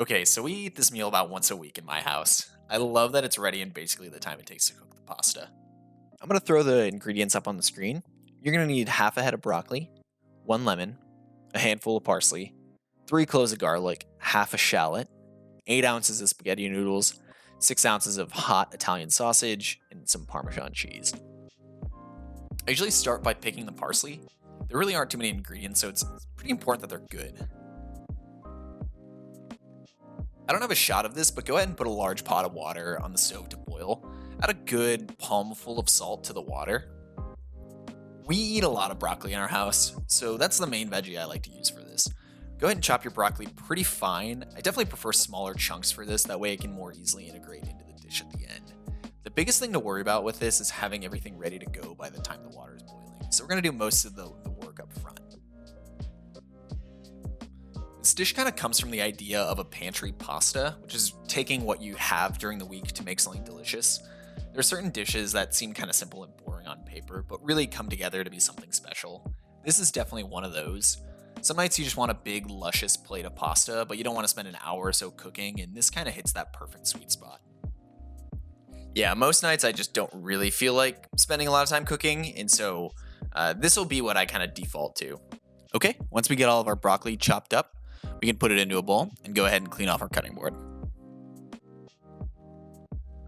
Okay, so we eat this meal about once a week in my house. I love that it's ready in basically the time it takes to cook the pasta. I'm going to throw the ingredients up on the screen. You're going to need half a head of broccoli, one lemon, a handful of parsley, three cloves of garlic, half a shallot, 8 ounces of spaghetti noodles, 6 ounces of hot Italian sausage, and some Parmesan cheese. I usually start by picking the parsley. There really aren't too many ingredients, so it's pretty important that they're good. I don't have a shot of this, but go ahead and put a large pot of water on the stove to boil. Add a good palmful of salt to the water. We eat a lot of broccoli in our house, so that's the main veggie I like to use for this. Go ahead and chop your broccoli pretty fine. I definitely prefer smaller chunks for this, that way it can more easily integrate into the dish at the end. The biggest thing to worry about with this is having everything ready to go by the time the water is boiling. So we're going to do most of the work up front. This dish kind of comes from the idea of a pantry pasta, which is taking what you have during the week to make something delicious. There are certain dishes that seem kind of simple and boring on paper, but really come together to be something special. This is definitely one of those. Some nights you just want a big, luscious plate of pasta, but you don't want to spend an hour or so cooking, and this kind of hits that perfect sweet spot. Yeah, most nights I just don't really feel like spending a lot of time cooking, and so this will be what I kind of default to. Okay, once we get all of our broccoli chopped up, we can put it into a bowl and go ahead and clean off our cutting board.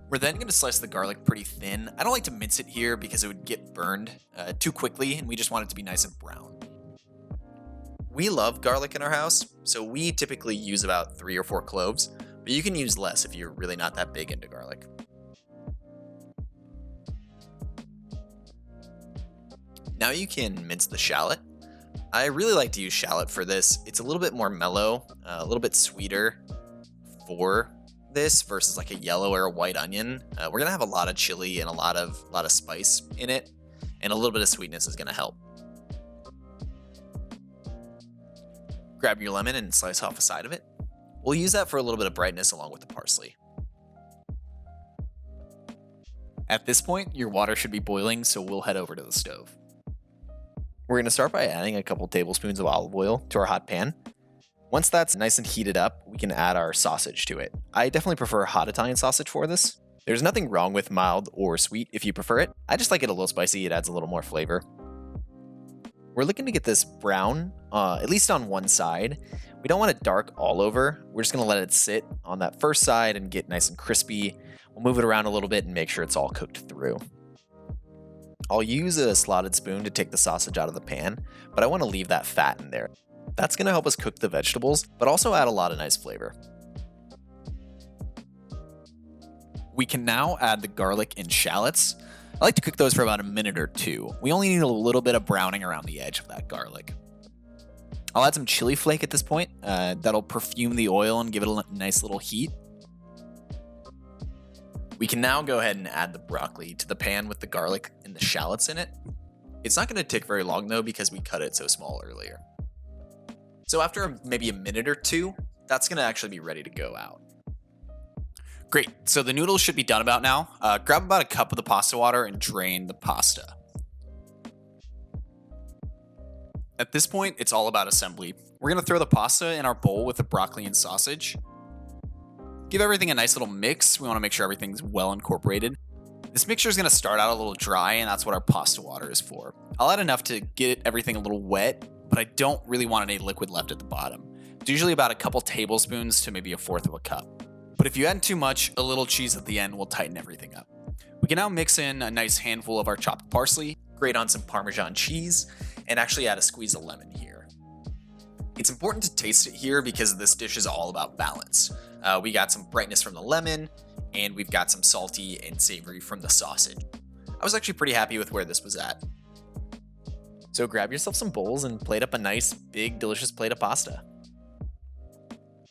We're then going to slice the garlic pretty thin. I don't like to mince it here because it would get burned too quickly, and we just want it to be nice and brown. We love garlic in our house, so we typically use about 3 or 4 cloves, but you can use less if you're really not that big into garlic. Now you can mince the shallot. I really like to use shallot for this. It's a little bit more mellow, a little bit sweeter for this versus like a yellow or a white onion. We're gonna have a lot of chili and a lot of spice in it, and a little bit of sweetness is gonna help. Grab your lemon and slice off a side of it. We'll use that for a little bit of brightness along with the parsley. At this point, your water should be boiling, so we'll head over to the stove. We're going to start by adding a couple tablespoons of olive oil to our hot pan. Once that's nice and heated up, we can add our sausage to it. I definitely prefer hot Italian sausage for this. There's nothing wrong with mild or sweet if you prefer it. I just like it a little spicy, it adds a little more flavor. We're looking to get this brown, at least on one side. We don't want it dark all over. We're just going to let it sit on that first side and get nice and crispy. We'll move it around a little bit and make sure it's all cooked through. I'll use a slotted spoon to take the sausage out of the pan, but I want to leave that fat in there. That's going to help us cook the vegetables, but also add a lot of nice flavor. We can now add the garlic and shallots. I like to cook those for about a minute or two. We only need a little bit of browning around the edge of that garlic. I'll add some chili flake at this point. That'll perfume the oil and give it a nice little heat. We can now go ahead and add the broccoli to the pan with the garlic and the shallots in it. It's not going to take very long though because we cut it so small earlier. So after maybe a minute or two, that's going to actually be ready to go out. Great, so the noodles should be done about now. Grab about a cup of the pasta water and drain the pasta. At this point, it's all about assembly. We're going to throw the pasta in our bowl with the broccoli and sausage. Give everything a nice little mix. We want to make sure everything's well incorporated. This mixture is going to start out a little dry, and that's what our pasta water is for. I'll add enough to get everything a little wet, but I don't really want any liquid left at the bottom. It's usually about a couple tablespoons to maybe a fourth of a cup. But if you add too much, a little cheese at the end will tighten everything up. We can now mix in a nice handful of our chopped parsley, grate on some Parmesan cheese, and actually add a squeeze of lemon here. It's important to taste it here because this dish is all about balance. We got some brightness from the lemon, and we've got some salty and savory from the sausage. I was actually pretty happy with where this was at. So grab yourself some bowls and plate up a nice, big, delicious plate of pasta.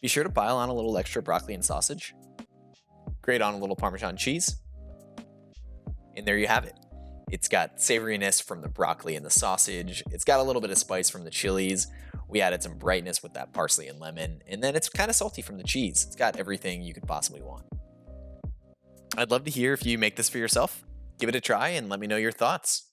Be sure to pile on a little extra broccoli and sausage. Grate on a little Parmesan cheese. And there you have it. It's got savoriness from the broccoli and the sausage. It's got a little bit of spice from the chilies. We added some brightness with that parsley and lemon. And then it's kind of salty from the cheese. It's got everything you could possibly want. I'd love to hear if you make this for yourself. Give it a try and let me know your thoughts.